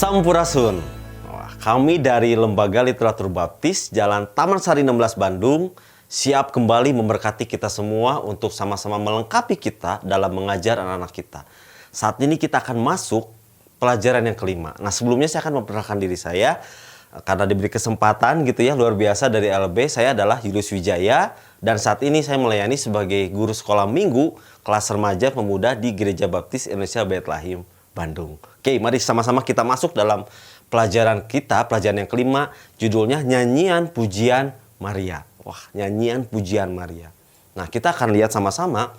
Sampurasun. Wah, kami dari Lembaga Literatur Baptis Jalan Taman Sari 16 Bandung siap kembali memberkati kita semua untuk sama-sama melengkapi kita dalam mengajar anak-anak kita. Saat ini kita akan masuk pelajaran yang kelima. Nah, sebelumnya saya akan memperkenalkan diri saya karena diberi kesempatan gitu ya luar biasa dari LB. Saya adalah Julius Wijaya dan saat ini saya melayani sebagai guru sekolah minggu kelas remaja pemuda di Gereja Baptis Indonesia Bethlehem Bandung. Oke, mari sama-sama kita masuk dalam pelajaran kita, pelajaran yang kelima, judulnya Nyanyian Pujian Maria. Wah, Nyanyian Pujian Maria. Nah, kita akan lihat sama-sama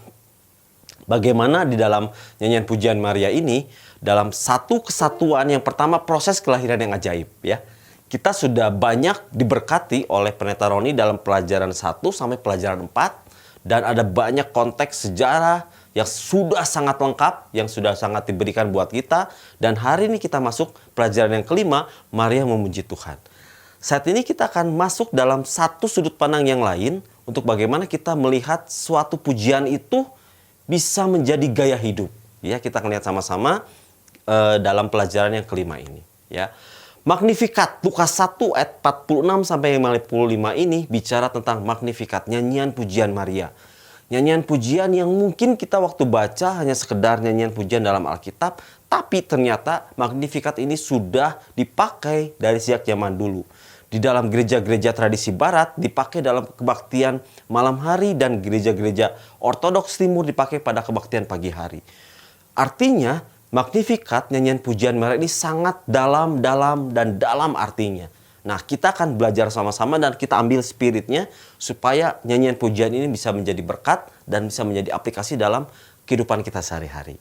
bagaimana di dalam Nyanyian Pujian Maria ini, dalam satu kesatuan yang pertama proses kelahiran yang ajaib ya. Kita sudah banyak diberkati oleh Pendeta Roni dalam pelajaran 1 sampai pelajaran 4 dan ada banyak konteks sejarah yang sudah sangat lengkap, yang sudah sangat diberikan buat kita. Dan hari ini kita masuk pelajaran yang kelima, Maria memuji Tuhan. Saat ini kita akan masuk dalam satu sudut pandang yang lain untuk bagaimana kita melihat suatu pujian itu bisa menjadi gaya hidup. Ya, kita akan lihat sama-sama dalam pelajaran yang kelima ini. Ya, Magnificat Lukas 1 ayat 46 sampai 55 ini bicara tentang Magnificat, nyanyian pujian Maria. Nyanyian pujian yang mungkin kita waktu baca hanya sekedar nyanyian pujian dalam Alkitab, tapi ternyata Magnificat ini sudah dipakai dari sejak zaman dulu. Di dalam gereja-gereja tradisi barat dipakai dalam kebaktian malam hari dan gereja-gereja ortodoks timur dipakai pada kebaktian pagi hari. Artinya Magnificat, nyanyian pujian Maria ini sangat dalam artinya. Nah, kita akan belajar sama-sama dan kita ambil spiritnya supaya nyanyian pujian ini bisa menjadi berkat dan bisa menjadi aplikasi dalam kehidupan kita sehari-hari.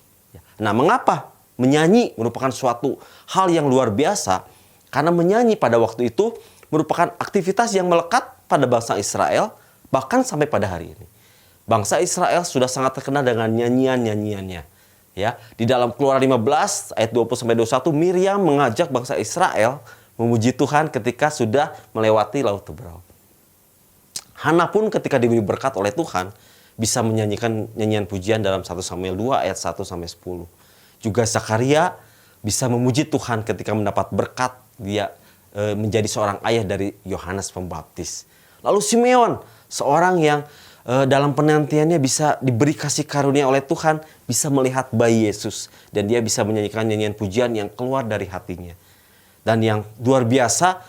Nah, mengapa menyanyi merupakan suatu hal yang luar biasa? Karena menyanyi pada waktu itu merupakan aktivitas yang melekat pada bangsa Israel bahkan sampai pada hari ini. Bangsa Israel sudah sangat terkenal dengan nyanyian-nyanyiannya. Ya, di dalam Keluaran 15 ayat 20-21 Miriam mengajak bangsa Israel memuji Tuhan ketika sudah melewati Laut Teberau. Hana pun ketika diberi berkat oleh Tuhan bisa menyanyikan nyanyian pujian dalam 1 Samuel 2 ayat 1-10. Juga Zakaria bisa memuji Tuhan ketika mendapat berkat dia menjadi seorang ayah dari Yohanes Pembaptis. Lalu Simeon, seorang yang dalam penantiannya bisa diberi kasih karunia oleh Tuhan, bisa melihat bayi Yesus dan dia bisa menyanyikan nyanyian pujian yang keluar dari hatinya. Dan yang luar biasa,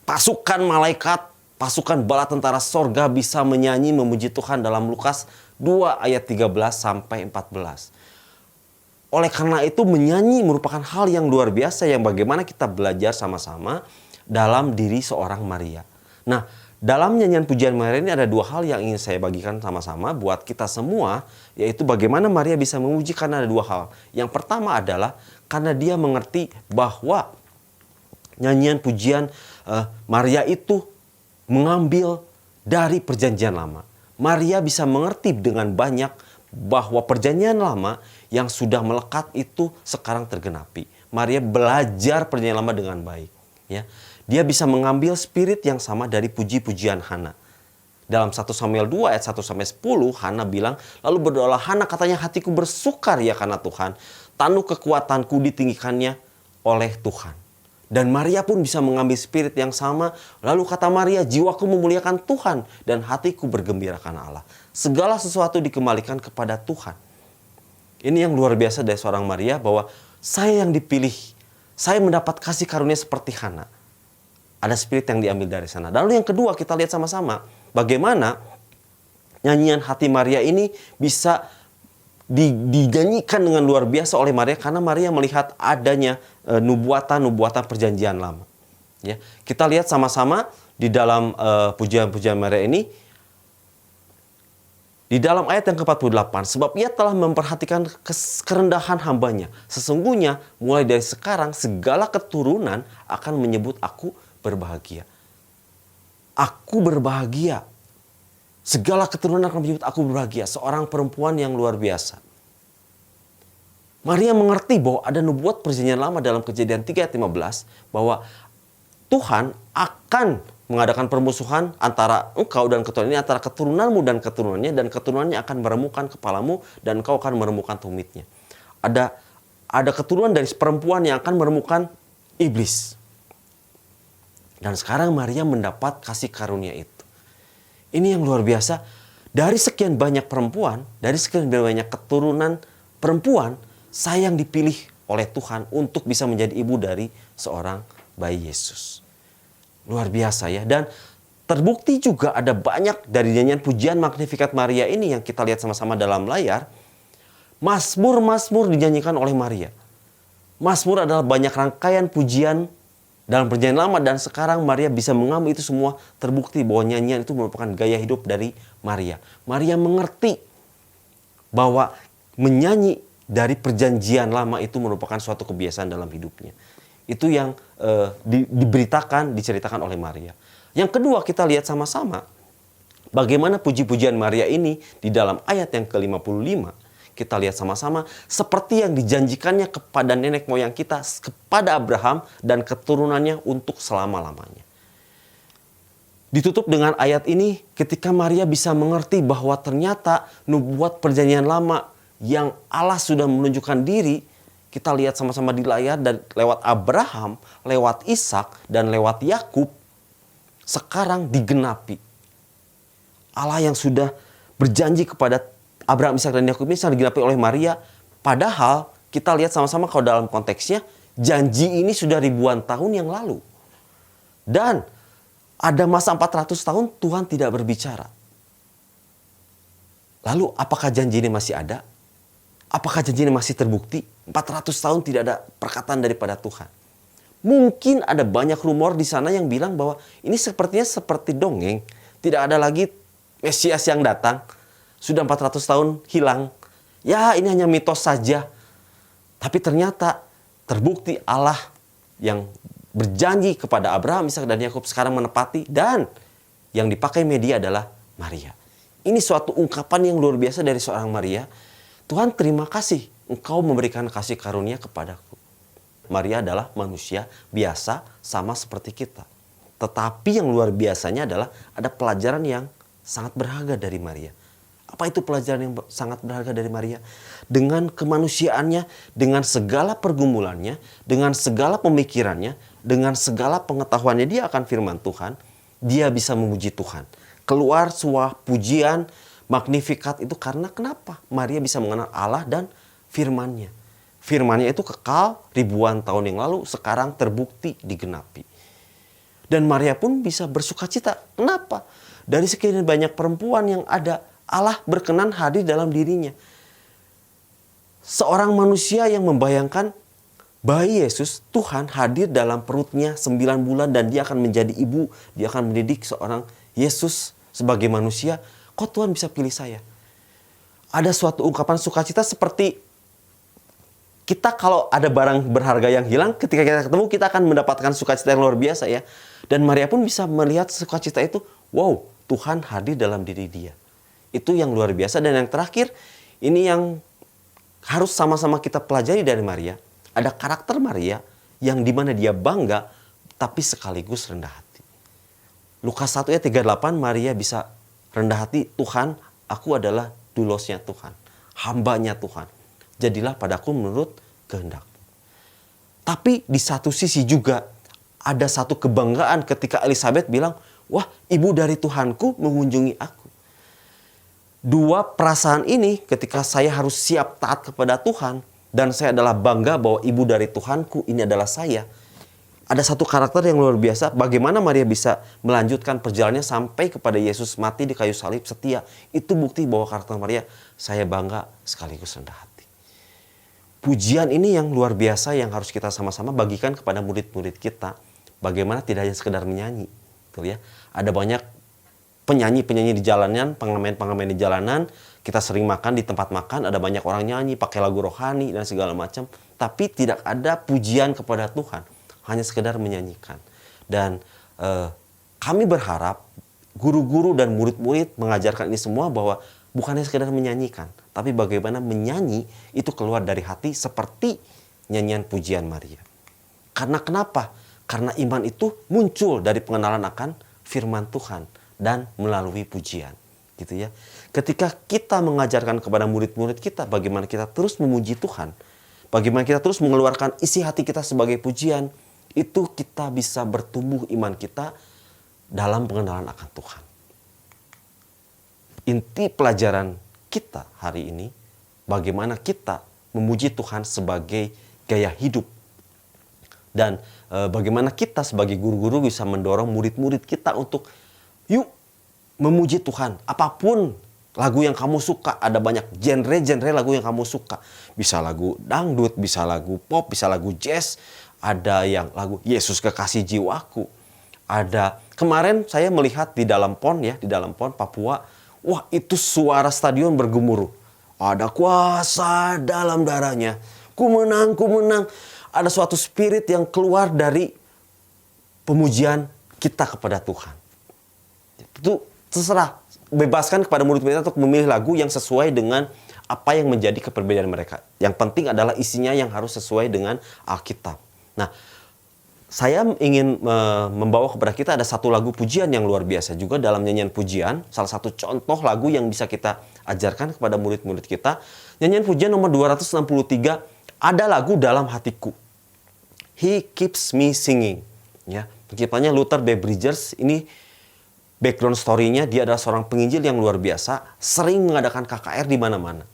pasukan malaikat, pasukan bala tentara sorga bisa menyanyi memuji Tuhan dalam Lukas 2 ayat 13 sampai 14. Oleh karena itu menyanyi merupakan hal yang luar biasa yang bagaimana kita belajar sama-sama dalam diri seorang Maria. Nah, dalam nyanyian pujian Maria ini ada dua hal yang ingin saya bagikan sama-sama buat kita semua, yaitu bagaimana Maria bisa memuji karena ada dua hal. Yang pertama adalah karena dia mengerti bahwa nyanyian pujian Maria itu mengambil dari perjanjian lama. Maria bisa mengerti dengan banyak bahwa perjanjian lama yang sudah melekat itu sekarang tergenapi. Maria belajar perjanjian lama dengan baik. Ya. Dia bisa mengambil spirit yang sama dari puji-pujian Hana. Dalam 1 Samuel 2 ayat 1-10 Hana bilang, lalu berdoalah Hana, katanya hatiku bersukaria karena Tuhan. Tanduk kekuatanku ditinggikannya oleh Tuhan. Dan Maria pun bisa mengambil spirit yang sama. Lalu kata Maria, jiwaku memuliakan Tuhan dan hatiku bergembira karena Allah. Segala sesuatu dikembalikan kepada Tuhan. Ini yang luar biasa dari seorang Maria, bahwa saya yang dipilih. Saya mendapat kasih karunia seperti Hana. Ada spirit yang diambil dari sana. Lalu yang kedua kita lihat sama-sama bagaimana nyanyian hati Maria ini bisa dinyanyikan dengan luar biasa oleh Maria karena Maria melihat adanya nubuatan-nubuatan perjanjian lama. Ya, kita lihat sama-sama di dalam pujian-pujian Maria ini. Di dalam ayat yang ke-48, sebab ia telah memperhatikan kerendahan hambanya. Sesungguhnya mulai dari sekarang segala keturunan akan menyebut aku berbahagia. Aku berbahagia. Segala keturunan akan menyebut aku berbahagia. Seorang perempuan yang luar biasa. Maria mengerti bahwa ada nubuat perjanjian lama dalam Kejadian 3 ayat 15. Bahwa Tuhan akan mengadakan permusuhan antara engkau dan keturunan ini, antara keturunanmu dan keturunannya, dan keturunannya akan meremukkan kepalamu dan engkau akan meremukkan tumitnya. Ada keturunan dari perempuan yang akan meremukkan iblis. Dan sekarang Maria mendapat kasih karunia itu. Ini yang luar biasa. Dari sekian banyak perempuan, dari sekian banyak keturunan perempuan, saya yang dipilih oleh Tuhan untuk bisa menjadi ibu dari seorang bayi Yesus. Luar biasa ya. Dan terbukti juga ada banyak dari nyanyian pujian Magnificat Maria ini yang kita lihat sama-sama dalam layar. Mazmur-mazmur dinyanyikan oleh Maria. Mazmur adalah banyak rangkaian pujian dalam perjanjian lama, dan sekarang Maria bisa mengambil itu semua. Terbukti bahwa nyanyian itu merupakan gaya hidup dari Maria. Maria mengerti bahwa menyanyi dari perjanjian lama itu merupakan suatu kebiasaan dalam hidupnya. Itu yang diberitakan, diceritakan oleh Maria. Yang kedua, kita lihat sama-sama bagaimana puji-pujian Maria ini di dalam ayat yang ke-55. Kita lihat sama-sama seperti yang dijanjikannya kepada nenek moyang kita, kepada Abraham dan keturunannya untuk selama-lamanya. Ditutup dengan ayat ini ketika Maria bisa mengerti bahwa ternyata nubuat perjanjian lama yang Allah sudah menunjukkan diri, kita lihat sama-sama di layar, dan lewat Abraham, lewat Ishak, dan lewat Yakub, sekarang digenapi. Allah yang sudah berjanji kepada Abraham, Ishak, dan Yakub ini sedang digenapi oleh Maria. Padahal kita lihat sama-sama kalau dalam konteksnya, janji ini sudah ribuan tahun yang lalu. Dan ada masa 400 tahun Tuhan tidak berbicara. Lalu apakah janji ini masih ada? Apakah janji ini masih terbukti? 400 tahun tidak ada perkataan daripada Tuhan. Mungkin ada banyak rumor di sana yang bilang bahwa ini sepertinya seperti dongeng. Tidak ada lagi Mesias yang datang. Sudah 400 tahun hilang. Ya, ini hanya mitos saja. Tapi ternyata terbukti Allah yang berjanji kepada Abraham, Ishak, dan Yakub sekarang menepati, dan yang dipakai media adalah Maria. Ini suatu ungkapan yang luar biasa dari seorang Maria. Tuhan, terima kasih Engkau memberikan kasih karunia kepadaku. Maria adalah manusia biasa sama seperti kita. Tetapi yang luar biasanya adalah ada pelajaran yang sangat berharga dari Maria. Apa itu pelajaran yang sangat berharga dari Maria? Dengan kemanusiaannya, dengan segala pergumulannya, dengan segala pemikirannya, dengan segala pengetahuannya dia akan firman Tuhan, dia bisa memuji Tuhan. Keluar sebuah pujian Magnificat itu karena kenapa? Maria bisa mengenal Allah dan firman-Nya. Firman-Nya itu kekal ribuan tahun yang lalu, sekarang terbukti digenapi. Dan Maria pun bisa bersukacita. Kenapa? Dari sekian banyak perempuan yang ada, Allah berkenan hadir dalam dirinya. Seorang manusia yang membayangkan bayi Yesus, Tuhan hadir dalam perutnya 9 bulan dan dia akan menjadi ibu. Dia akan mendidik seorang Yesus sebagai manusia. Kok Tuhan bisa pilih saya? Ada suatu ungkapan sukacita seperti kita kalau ada barang berharga yang hilang, ketika kita ketemu kita akan mendapatkan sukacita yang luar biasa ya. Dan Maria pun bisa melihat sukacita itu. Wow, Tuhan hadir dalam diri dia. Itu yang luar biasa. Dan yang terakhir, ini yang harus sama-sama kita pelajari dari Maria. Ada karakter Maria yang dimana dia bangga, tapi sekaligus rendah hati. Lukas 1 ayat 38, Maria bisa rendah hati. Tuhan, aku adalah dulosnya Tuhan, hambanya Tuhan. Jadilah padaku menurut kehendak. Tapi di satu sisi juga ada satu kebanggaan ketika Elizabeth bilang, wah, ibu dari Tuhanku mengunjungi aku. Dua perasaan ini ketika saya harus siap taat kepada Tuhan dan saya adalah bangga bahwa ibu dari Tuhanku ini adalah saya. Ada satu karakter yang luar biasa. Bagaimana Maria bisa melanjutkan perjalanannya sampai kepada Yesus mati di kayu salib setia. Itu bukti bahwa karakter Maria, saya bangga sekaligus rendah hati. Pujian ini yang luar biasa yang harus kita sama-sama bagikan kepada murid-murid kita. Bagaimana tidak hanya sekedar menyanyi. Betul ya? Ada banyak penyanyi-penyanyi di jalanan, pengamen-pengamen di jalanan. Kita sering makan di tempat makan, ada banyak orang nyanyi, pakai lagu rohani dan segala macam. Tapi tidak ada pujian kepada Tuhan. Hanya sekedar menyanyikan. Dan kami berharap guru-guru dan murid-murid mengajarkan ini semua bahwa bukannya sekedar menyanyikan, tapi bagaimana menyanyi itu keluar dari hati seperti nyanyian pujian Maria. Karena kenapa? Karena iman itu muncul dari pengenalan akan firman Tuhan dan melalui pujian. Gitu ya. Ketika kita mengajarkan kepada murid-murid kita bagaimana kita terus memuji Tuhan, bagaimana kita terus mengeluarkan isi hati kita sebagai pujian, itu kita bisa bertumbuh iman kita dalam pengenalan akan Tuhan. Inti pelajaran kita hari ini, bagaimana kita memuji Tuhan sebagai gaya hidup. Dan bagaimana kita sebagai guru-guru bisa mendorong murid-murid kita untuk yuk memuji Tuhan. Apapun lagu yang kamu suka, ada banyak genre-genre lagu yang kamu suka. Bisa lagu dangdut, bisa lagu pop, bisa lagu jazz. Ada yang lagu Yesus Kekasih Jiwaku. Ada, kemarin saya melihat di dalam PON Papua. Wah, itu suara stadion bergemuruh. Ada kuasa dalam darahnya. Ku menang, ku menang. Ada suatu spirit yang keluar dari pemujian kita kepada Tuhan. Itu terserah. Bebaskan kepada murid-murid untuk memilih lagu yang sesuai dengan apa yang menjadi keperbedaan mereka. Yang penting adalah isinya yang harus sesuai dengan Alkitab. Nah, saya ingin membawa kepada kita ada satu lagu pujian yang luar biasa juga dalam nyanyian pujian. Salah satu contoh lagu yang bisa kita ajarkan kepada murid-murid kita. Nyanyian pujian nomor 263, ada lagu dalam hatiku. He keeps me singing. Ya, penciptanya Luther B. Bridges. Ini background story-nya, dia adalah seorang penginjil yang luar biasa, sering mengadakan KKR di mana-mana.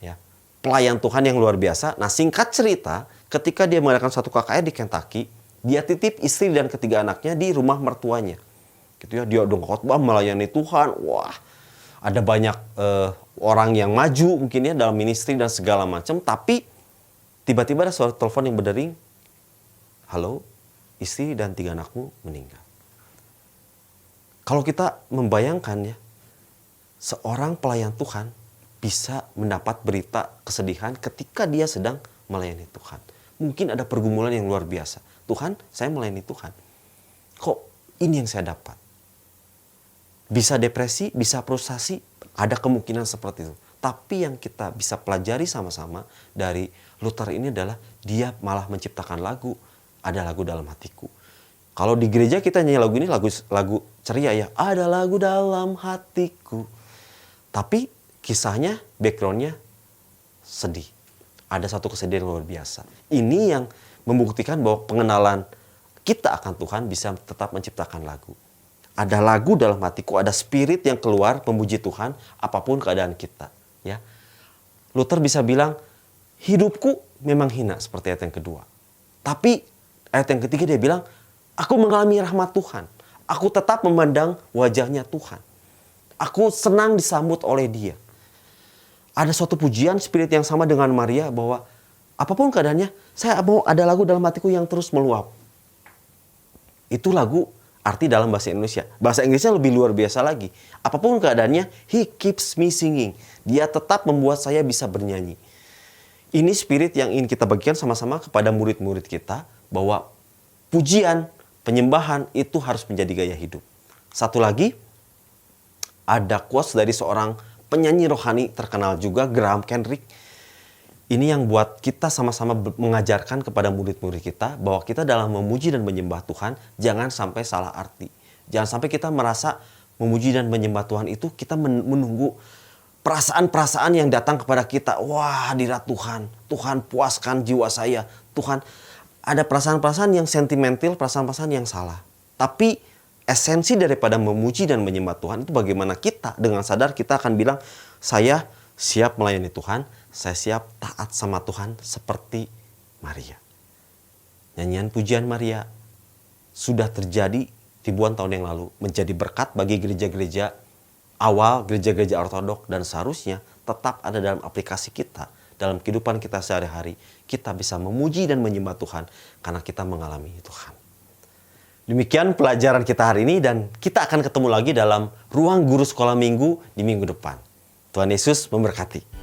Ya, pelayan Tuhan yang luar biasa. Nah, singkat cerita, ketika dia mengadakan satu KKR di Kentucky, dia titip istri dan ketiga anaknya di rumah mertuanya. Gitu ya, dia udah khotbah melayani Tuhan. Wah, ada banyak orang yang maju mungkin ya dalam ministry dan segala macam. Tapi tiba-tiba ada suara telepon yang berdering. Halo, istri dan 3 anakmu meninggal. Kalau kita membayangkan ya, seorang pelayan Tuhan bisa mendapat berita kesedihan ketika dia sedang melayani Tuhan. Mungkin ada pergumulan yang luar biasa. Tuhan, saya melayani Tuhan. Kok ini yang saya dapat? Bisa depresi, bisa frustasi, ada kemungkinan seperti itu. Tapi yang kita bisa pelajari sama-sama dari Luther ini adalah dia malah menciptakan lagu. Ada lagu dalam hatiku. Kalau di gereja kita nyanyi lagu ini lagu ceria ya. Ada lagu dalam hatiku. Tapi kisahnya, backgroundnya sedih. Ada satu kesedihan luar biasa. Ini yang membuktikan bahwa pengenalan kita akan Tuhan bisa tetap menciptakan lagu. Ada lagu dalam hatiku, ada spirit yang keluar memuji Tuhan apapun keadaan kita. Ya, Luther bisa bilang, hidupku memang hina seperti ayat yang kedua. Tapi ayat yang ketiga dia bilang, aku mengalami rahmat Tuhan. Aku tetap memandang wajahnya Tuhan. Aku senang disambut oleh dia. Ada suatu pujian spirit yang sama dengan Maria bahwa apapun keadaannya, saya mau ada lagu dalam hatiku yang terus meluap. Itu lagu arti dalam bahasa Indonesia. Bahasa Inggrisnya lebih luar biasa lagi. Apapun keadaannya, He keeps me singing. Dia tetap membuat saya bisa bernyanyi. Ini spirit yang ingin kita bagikan sama-sama kepada murid-murid kita bahwa pujian, penyembahan itu harus menjadi gaya hidup. Satu lagi, ada quotes dari seorang penyanyi rohani terkenal juga, Graham Kendrick. Ini yang buat kita sama-sama mengajarkan kepada murid-murid kita bahwa kita dalam memuji dan menyembah Tuhan jangan sampai salah arti. Jangan sampai kita merasa memuji dan menyembah Tuhan itu kita menunggu perasaan-perasaan yang datang kepada kita. Wah, hadirat Tuhan. Tuhan puaskan jiwa saya. Tuhan, ada perasaan-perasaan yang sentimental, perasaan-perasaan yang salah. Tapi esensi daripada memuji dan menyembah Tuhan itu bagaimana kita dengan sadar kita akan bilang, saya siap melayani Tuhan, saya siap taat sama Tuhan seperti Maria. Nyanyian pujian Maria sudah terjadi ribuan tahun yang lalu, menjadi berkat bagi gereja-gereja awal, gereja-gereja ortodok, dan seharusnya tetap ada dalam aplikasi kita, dalam kehidupan kita sehari-hari. Kita bisa memuji dan menyembah Tuhan karena kita mengalami Tuhan. Demikian pelajaran kita hari ini dan kita akan ketemu lagi dalam ruang guru sekolah minggu di minggu depan. Tuhan Yesus memberkati.